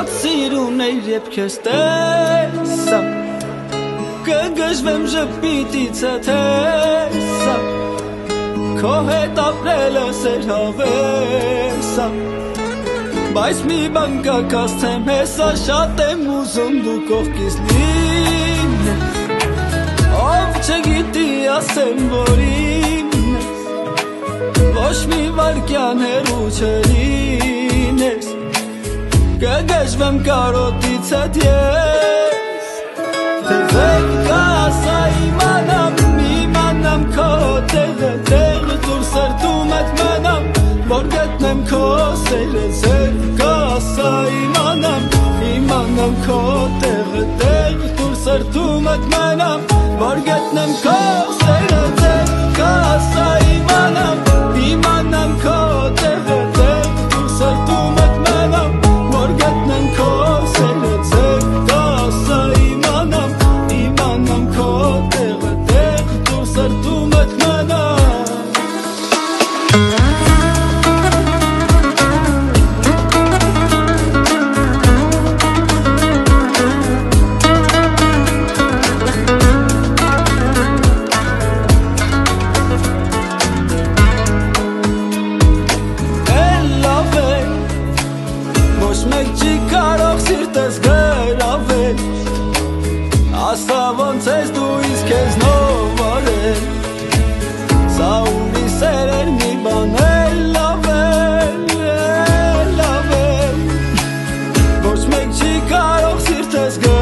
Ոնց սիրուն էր երբ քեզ տեսա Կգժվեմ ժպիտից հետեսա Քո հետ ապրելս էր հավեսա Բայց մի բան կա կասեմ հեսա Շատ եմ ուզում դու կողքիս լինես Ով չգիտի ասեմ որ ինես Ոչ մի վարկյան հեռու չլինես Կգժվեմ կարոտից հետ ես Թեզեք կասա իմանամ քո տեղը Տեղը դուր սրտում էտ մենամ Որ գտնեմ քո սերը Ձեր կասա իմանամ քո տեղը Տեղը դուր սրտում էտ մենամ Որ գտնեմ քո սերը Ձեր կասա իմանամ քո տեղը Տեղը դուր սրտում էտ մենամ Որ գտնեմ քո սերը Ձեր կասա իմանամ քո տեղը Տեղը դուր սրտում էտ մենամ Մեկ չի կարող սիրտս գրավել Ասա ոնց ես դու իսկ քեզնով արել Սա ուրի սերեր մի բան լավ Ոչ մեկ չի կարող սիրտս գրավել